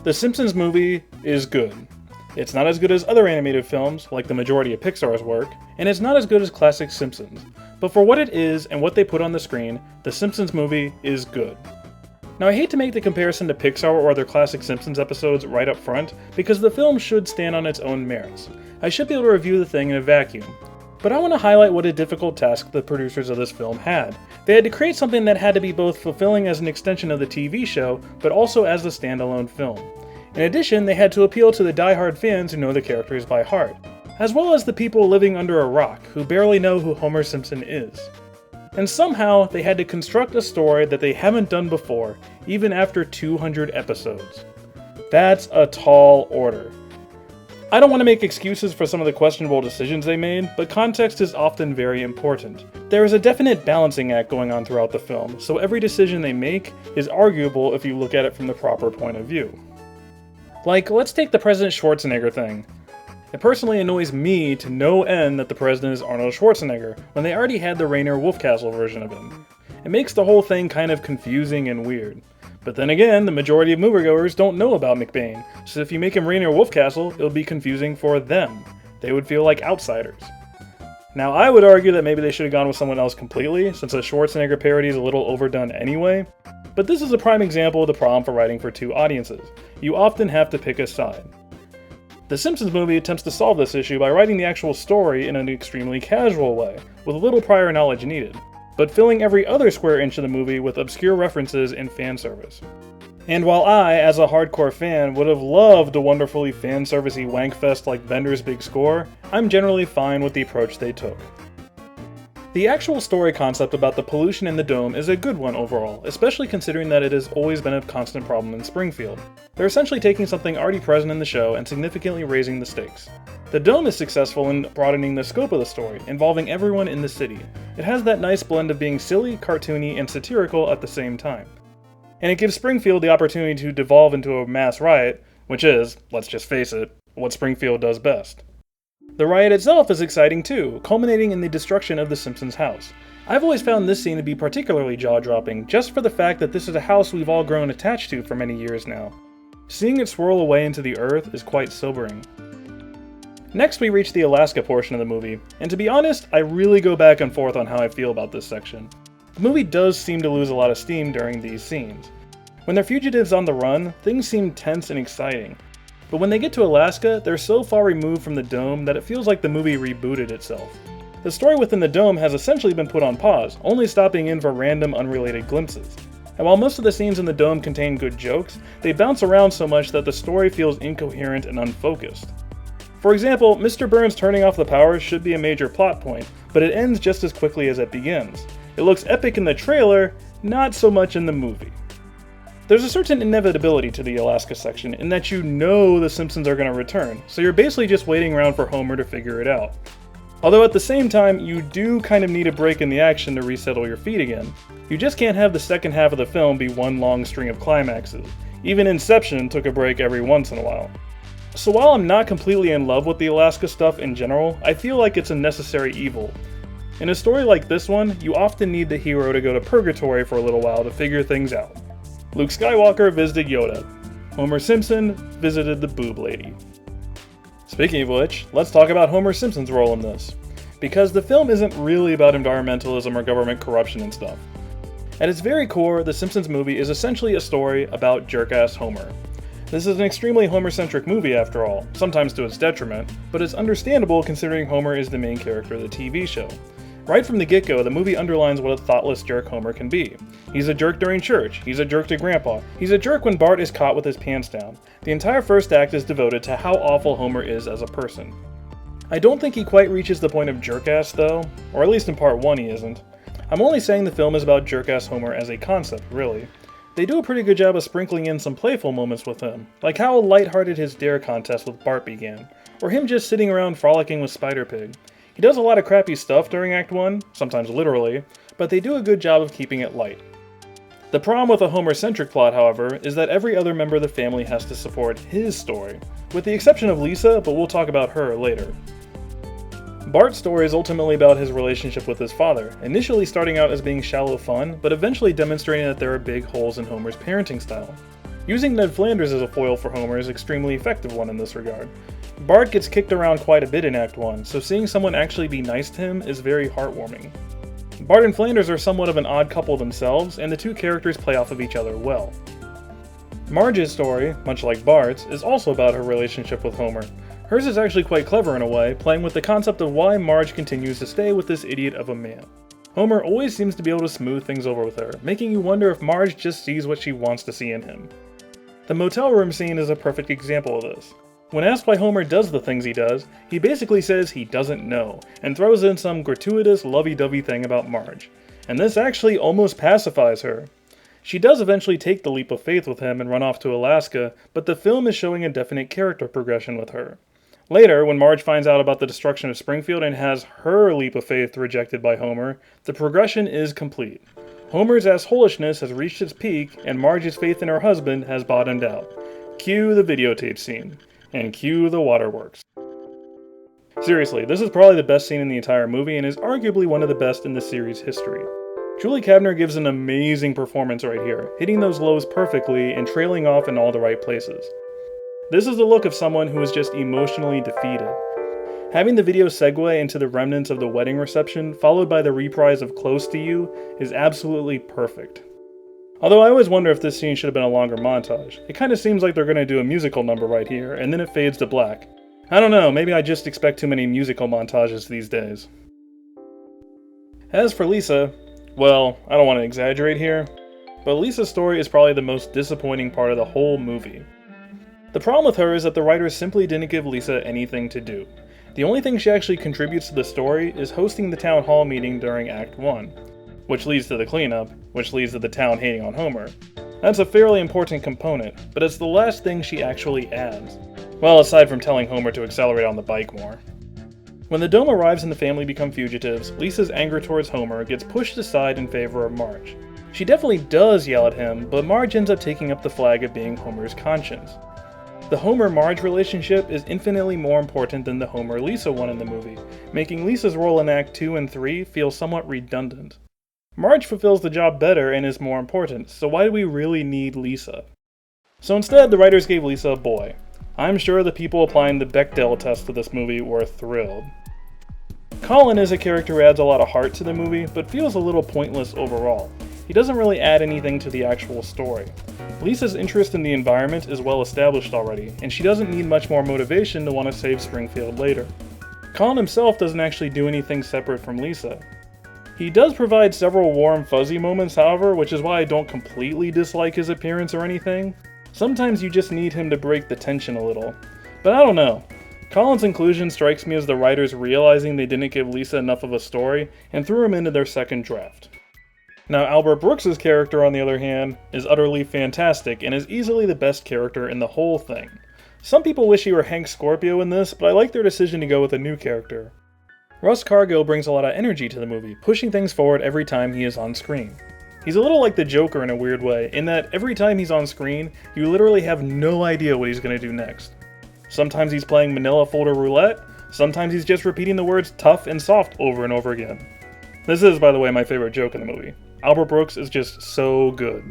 The Simpsons movie is good. It's not as good as other animated films, like the majority of Pixar's work, and it's not as good as classic Simpsons. But for what it is and what they put on the screen, The Simpsons movie is good. Now I hate to make the comparison to Pixar or other classic Simpsons episodes right up front, because the film should stand on its own merits. I should be able to review the thing in a vacuum. But I want to highlight what a difficult task the producers of this film had. They had to create something that had to be both fulfilling as an extension of the TV show, but also as a standalone film. In addition, they had to appeal to the die-hard fans who know the characters by heart, as well as the people living under a rock who barely know who Homer Simpson is. And somehow, they had to construct a story that they haven't done before, even after 200 episodes. That's a tall order. I don't want to make excuses for some of the questionable decisions they made, but context is often very important. There is a definite balancing act going on throughout the film, so every decision they make is arguable if you look at it from the proper point of view. Like, let's take the President Schwarzenegger thing. It personally annoys me to no end that the president is Arnold Schwarzenegger, when they already had the Rainer Wolfcastle version of him. It makes the whole thing kind of confusing and weird. But then again, the majority of moviegoers don't know about McBain, so if you make him Rainer Wolfcastle, it'll be confusing for them. They would feel like outsiders. Now, I would argue that maybe they should have gone with someone else completely, since a Schwarzenegger parody is a little overdone anyway, but this is a prime example of the problem for writing for two audiences. You often have to pick a side. The Simpsons movie attempts to solve this issue by writing the actual story in an extremely casual way, with little prior knowledge needed, but filling every other square inch of the movie with obscure references and fan service. And while I, as a hardcore fan, would have loved a wonderfully fan-servicey wankfest like Bender's Big Score, I'm generally fine with the approach they took. The actual story concept about the pollution in the dome is a good one overall, especially considering that it has always been a constant problem in Springfield. They're essentially taking something already present in the show and significantly raising the stakes. The dome is successful in broadening the scope of the story, involving everyone in the city. It has that nice blend of being silly, cartoony, and satirical at the same time. And it gives Springfield the opportunity to devolve into a mass riot, which is, let's just face it, what Springfield does best. The riot itself is exciting too, culminating in the destruction of the Simpsons house. I've always found this scene to be particularly jaw-dropping, just for the fact that this is a house we've all grown attached to for many years now. Seeing it swirl away into the earth is quite sobering. Next we reach the Alaska portion of the movie, and to be honest, I really go back and forth on how I feel about this section. The movie does seem to lose a lot of steam during these scenes. When they're fugitives on the run, things seem tense and exciting. But when they get to Alaska, they're so far removed from the dome that it feels like the movie rebooted itself. The story within the dome has essentially been put on pause, only stopping in for random unrelated glimpses. And while most of the scenes in the dome contain good jokes, they bounce around so much that the story feels incoherent and unfocused. For example, Mr. Burns turning off the power should be a major plot point, but it ends just as quickly as it begins. It looks epic in the trailer, not so much in the movie. There's a certain inevitability to the Alaska section in that you know the Simpsons are going to return, so you're basically just waiting around for Homer to figure it out. Although at the same time, you do kind of need a break in the action to resettle your feet again. You just can't have the second half of the film be one long string of climaxes. Even Inception took a break every once in a while. So while I'm not completely in love with the Alaska stuff in general, I feel like it's a necessary evil. In a story like this one, you often need the hero to go to purgatory for a little while to figure things out. Luke Skywalker visited Yoda. Homer Simpson visited the boob lady. Speaking of which, let's talk about Homer Simpson's role in this. Because the film isn't really about environmentalism or government corruption and stuff. At its very core, the Simpsons movie is essentially a story about jerk-ass Homer. This is an extremely Homer-centric movie after all, sometimes to its detriment, but it's understandable considering Homer is the main character of the TV show. Right from the get-go, the movie underlines what a thoughtless jerk Homer can be. He's a jerk during church, he's a jerk to Grandpa, he's a jerk when Bart is caught with his pants down. The entire first act is devoted to how awful Homer is as a person. I don't think he quite reaches the point of jerk-ass though, or at least in part 1 he isn't. I'm only saying the film is about jerk-ass Homer as a concept, really. They do a pretty good job of sprinkling in some playful moments with him, like how lighthearted his dare contest with Bart began, or him just sitting around frolicking with Spider-Pig. He does a lot of crappy stuff during Act 1, sometimes literally, but they do a good job of keeping it light. The problem with a Homer-centric plot, however, is that every other member of the family has to support his story, with the exception of Lisa, but we'll talk about her later. Bart's story is ultimately about his relationship with his father, initially starting out as being shallow fun, but eventually demonstrating that there are big holes in Homer's parenting style. Using Ned Flanders as a foil for Homer is an extremely effective one in this regard. Bart gets kicked around quite a bit in Act 1, so seeing someone actually be nice to him is very heartwarming. Bart and Flanders are somewhat of an odd couple themselves, and the two characters play off of each other well. Marge's story, much like Bart's, is also about her relationship with Homer. Hers is actually quite clever in a way, playing with the concept of why Marge continues to stay with this idiot of a man. Homer always seems to be able to smooth things over with her, making you wonder if Marge just sees what she wants to see in him. The motel room scene is a perfect example of this. When asked why Homer does the things he does, he basically says he doesn't know, and throws in some gratuitous lovey-dovey thing about Marge. And this actually almost pacifies her. She does eventually take the leap of faith with him and run off to Alaska, but the film is showing a definite character progression with her. Later, when Marge finds out about the destruction of Springfield and has her leap of faith rejected by Homer, the progression is complete. Homer's assholishness has reached its peak, and Marge's faith in her husband has bottomed out. Cue the videotape scene. And cue the waterworks. Seriously, this is probably the best scene in the entire movie and is arguably one of the best in the series' history. Julie Kavner gives an amazing performance right here, hitting those lows perfectly and trailing off in all the right places. This is the look of someone who is just emotionally defeated. Having the video segue into the remnants of the wedding reception, followed by the reprise of Close to You, is absolutely perfect. Although I always wonder if this scene should have been a longer montage. It kinda seems like they're gonna do a musical number right here, and then it fades to black. I don't know, maybe I just expect too many musical montages these days. As for Lisa, well, I don't want to exaggerate here, but Lisa's story is probably the most disappointing part of the whole movie. The problem with her is that the writers simply didn't give Lisa anything to do. The only thing she actually contributes to the story is hosting the town hall meeting during Act 1. Which leads to the cleanup, which leads to the town hating on Homer. That's a fairly important component, but it's the last thing she actually adds. Well, aside from telling Homer to accelerate on the bike more. When the dome arrives and the family become fugitives, Lisa's anger towards Homer gets pushed aside in favor of Marge. She definitely does yell at him, but Marge ends up taking up the flag of being Homer's conscience. The Homer-Marge relationship is infinitely more important than the Homer-Lisa one in the movie, making Lisa's role in Act 2 and 3 feel somewhat redundant. Marge fulfills the job better and is more important, so why do we really need Lisa? So instead, the writers gave Lisa a boy. I'm sure the people applying the Bechdel test to this movie were thrilled. Colin is a character who adds a lot of heart to the movie, but feels a little pointless overall. He doesn't really add anything to the actual story. Lisa's interest in the environment is well established already, and she doesn't need much more motivation to want to save Springfield later. Colin himself doesn't actually do anything separate from Lisa. He does provide several warm, fuzzy moments, however, which is why I don't completely dislike his appearance or anything. Sometimes you just need him to break the tension a little. But I don't know. Colin's inclusion strikes me as the writers realizing they didn't give Lisa enough of a story and threw him into their second draft. Now, Albert Brooks' character, on the other hand, is utterly fantastic and is easily the best character in the whole thing. Some people wish he were Hank Scorpio in this, but I like their decision to go with a new character. Russ Cargill brings a lot of energy to the movie, pushing things forward every time he is on screen. He's a little like the Joker in a weird way, in that every time he's on screen, you literally have no idea what he's going to do next. Sometimes he's playing Manila Folder Roulette, sometimes he's just repeating the words tough and soft over and over again. This is, by the way, my favorite joke in the movie. Albert Brooks is just so good.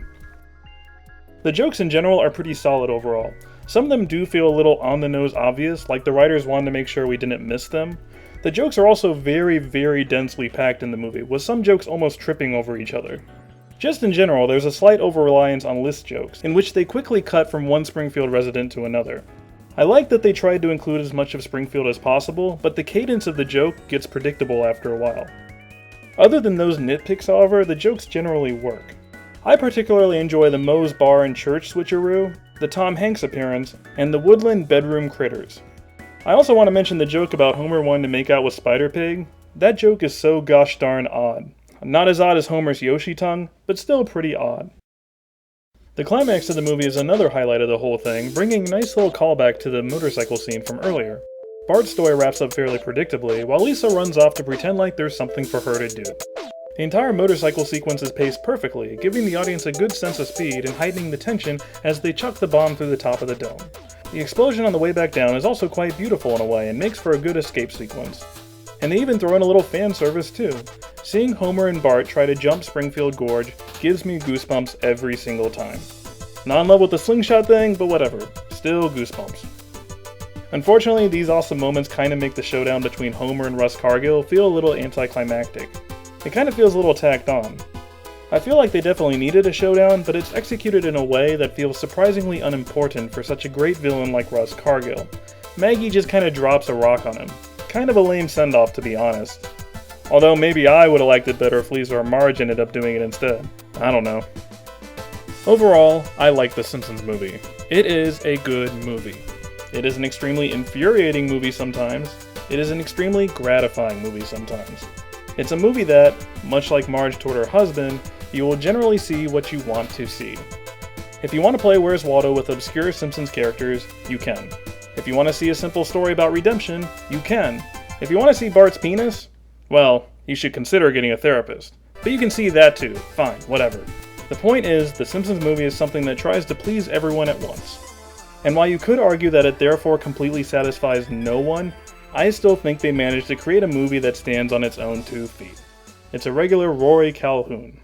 The jokes in general are pretty solid overall. Some of them do feel a little on-the-nose obvious, like the writers wanted to make sure we didn't miss them. The jokes are also very, very densely packed in the movie, with some jokes almost tripping over each other. Just in general, there's a slight over-reliance on list jokes, in which they quickly cut from one Springfield resident to another. I like that they tried to include as much of Springfield as possible, but the cadence of the joke gets predictable after a while. Other than those nitpicks, however, the jokes generally work. I particularly enjoy the Moe's Bar and Church switcheroo, the Tom Hanks appearance, and the Woodland Bedroom Critters. I also want to mention the joke about Homer wanting to make out with Spider-Pig. That joke is so gosh darn odd. Not as odd as Homer's Yoshi tongue, but still pretty odd. The climax of the movie is another highlight of the whole thing, bringing a nice little callback to the motorcycle scene from earlier. Bart's story wraps up fairly predictably, while Lisa runs off to pretend like there's something for her to do. The entire motorcycle sequence is paced perfectly, giving the audience a good sense of speed and heightening the tension as they chuck the bomb through the top of the dome. The explosion on the way back down is also quite beautiful in a way and makes for a good escape sequence. And they even throw in a little fan service too. Seeing Homer and Bart try to jump Springfield Gorge gives me goosebumps every single time. Not in love with the slingshot thing, but whatever. Still goosebumps. Unfortunately, these awesome moments kind of make the showdown between Homer and Russ Cargill feel a little anticlimactic. It kind of feels a little tacked on. I feel like they definitely needed a showdown, but it's executed in a way that feels surprisingly unimportant for such a great villain like Russ Cargill. Maggie just kind of drops a rock on him. Kind of a lame send-off, to be honest. Although maybe I would have liked it better if Lisa or Marge ended up doing it instead. I don't know. Overall, I like the Simpsons movie. It is a good movie. It is an extremely infuriating movie sometimes. It is an extremely gratifying movie sometimes. It's a movie that, much like Marge toward her husband, you will generally see what you want to see. If you want to play Where's Waldo with obscure Simpsons characters, you can. If you want to see a simple story about redemption, you can. If you want to see Bart's penis, well, you should consider getting a therapist. But you can see that too. Fine, whatever. The point is, the Simpsons movie is something that tries to please everyone at once. And while you could argue that it therefore completely satisfies no one, I still think they managed to create a movie that stands on its own 2 feet. It's a regular Rory Calhoun.